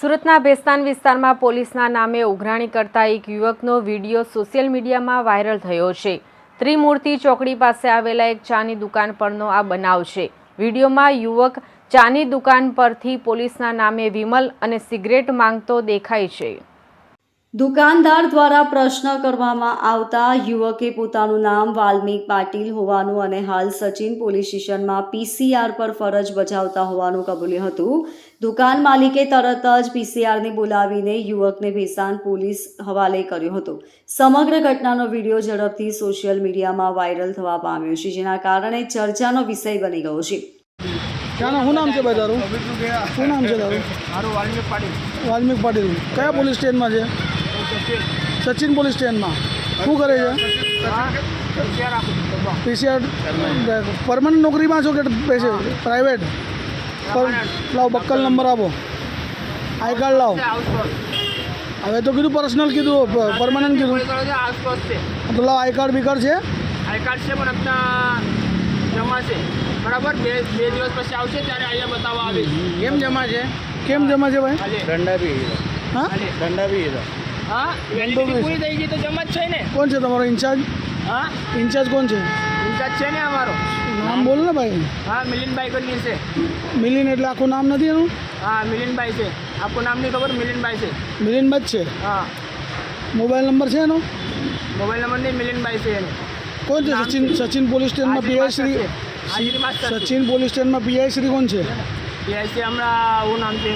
સુરતના ભેસ્તાન વિસ્તારમાં પોલીસના નામે ઉઘરાણી કરતા એક યુવકનો વિડીયો સોશિયલ મીડિયામાં વાયરલ થયો છે। ત્રિમૂર્તિ ચોકડી પાસે આવેલા એક ચાની દુકાન પરનો આ બનાવ છે। વિડીયોમાં યુવક ચાની દુકાન પરથી પોલીસના નામે વિમલ અને સિગરેટ માંગતો દેખાય છે। દુકાનદાર દ્વારા પ્રશ્ન કરવામાં આવતા યુવકે પોતાનું નામ વાલ્મિક પાટીલ હોવાનું અને હાલ સચિન પોલીસ સ્ટેશનમાં પીસીઆર પર ફરજ બજાવતા હોવાનું કબૂલ્યું હતું। દુકાન માલિકે તરત જ પીસીઆરને બોલાવીને યુવકને ભેસ્તાન પોલીસ હવાલે કર્યો હતો। સમગ્ર ઘટનાનો વિડીયો ઝડપથી સોશિયલ મીડિયામાં વાયરલ થવા પામ્યો છે, જેના કારણે ચર્ચાનો વિષય બની ગયો છે। क्या नाम नाम से भाई तारू શું નામ છે તારું? મારું વાલ્મિક પાટીલ। વાલ્મિક પાટીલ કયા પોલીસ સ્ટેશનમાં છે? સચિન પોલીસ સ્ટેશનમાં। શું કરે છે? પીસીઆર પરમનન્ટ નોકરીમાં છો કે પૈસે પ્રાઇવેટ? લાવો બક્કલ નંબર આપો, આઈ કાર્ડ લાવો। હવે તો કીધું પર્સનલ કીધું, પરમનન્ટ કીધું તો લાવો આઈ કાર્ડ બી કાર્ડ છે? આઈ કાર્ડ છે પણ આપણા જમા છે, બરાબર। બે દિવસ પછી આવશે ત્યારે અહીંયા બતાવવા આવે। કેમ જમા છે? કેમ જમા છે ભાઈ? દંડા બી હા દંડા બી હા, વેલિડિટી પૂરી થઈ ગઈ તો જમા જ છે ને। કોણ છે તમારો ઇન્ચાર્જ? હા, ઇન્ચાર્જ કોણ છે? ઇન્ચાર્જ છે ને અમારો। નામ બોલ ને ભાઈ। હા, મિલિનભાઈ કરીને છે। મિલિન એટલે આખું નામ નથી એનું? હા, મિલિનભાઈ છે। આપકો નામ નહીં ખબર? મિલિનભાઈ છે। મિલિનભાઈ જ છે? હા। મોબાઈલ નંબર છે એનો? મોબાઈલ નંબર નહીં, મિલિનભાઈ છે એનો। કોણ છે? સચિન પોલીસ સ્ટેશનમાં પીઆઈ શ્રી સચિન પોલીસ સ્ટેશનમાં પીઆઈ શ્રી કોણ છે? પીઆઈ હમણાં એવું નામ છે,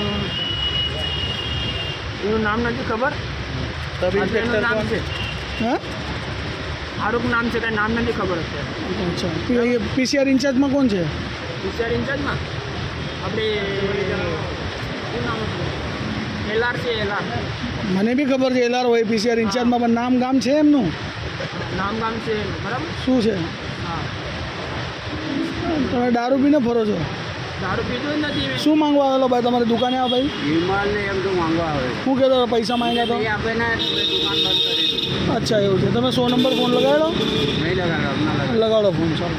એનું નામ નથી ખબર। એનું નામ છે હા, આરોપ નામ છે, કાંઈ નામ નથી ખબર અત્યારે। અચ્છા, પીસીઆર ઇન્ચાર્જમાં કોણ છે? પીસીઆર ઇન્ચાર્જમાં આપણે શું નામ હતું? એલઆર છે, એલઆર। મને બી ખબર છે એલઆર હોય પીસીઆર ઇન્ચાર્જમાં, પણ નામ ગામ છે એમનું? નામ ગામ છે એનું, બરાબર। શું છે? હા, તમે દારૂ પીને ફરો છો? દારૂ પીધું જ નથી મેં। શું માંગવા આવેલો ભાઈ તમારી દુકાને? આ ભાઈ વિમાન ને એમ તો માંગવા આવે, શું કહેતો હતો? પૈસા માંગ્યા તો? આપે ને દુકાન બંધ કરી દીધી। અચ્છા, એવું છે। તમે 100 નંબર ફોન લગાવેલો? નહીં લગાડો, લગાડો ફોન, ચાલો।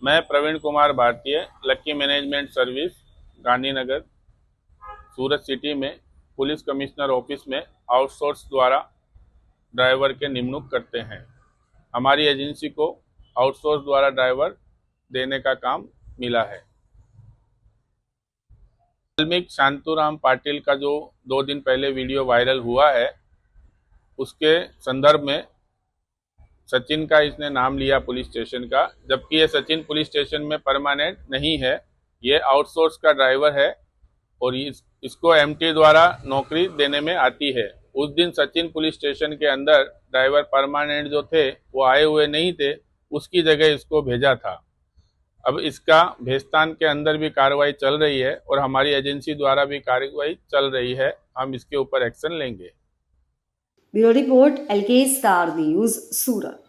मैं प्रवीण कुमार भारतीय, लक्की मैनेजमेंट सर्विस, गांधीनगर, सूरत सिटी में पुलिस कमिश्नर ऑफिस में आउटसोर्स द्वारा ड्राइवर के निमणूक करते हैं। हमारी एजेंसी को आउटसोर्स द्वारा ड्राइवर देने का काम मिला है। वाल्मीकि शांतुराम पाटिल का जो 2 दिन पहले वीडियो वायरल हुआ है, उसके संदर्भ में सचिन का इसने नाम लिया पुलिस स्टेशन का, जबकि ये सचिन पुलिस स्टेशन में परमानेंट नहीं है, ये आउटसोर्स का ड्राइवर है और इसको एमटी द्वारा नौकरी देने में आती है। उस दिन सचिन पुलिस स्टेशन के अंदर ड्राइवर परमानेंट जो थे वो आए हुए नहीं थे, उसकी जगह इसको भेजा था। अब इसका भेस्तान के अंदर भी कार्रवाई चल रही है और हमारी एजेंसी द्वारा भी कार्रवाई चल रही है। हम इसके ऊपर एक्शन लेंगे। Bureau report LK Star News, सूरत।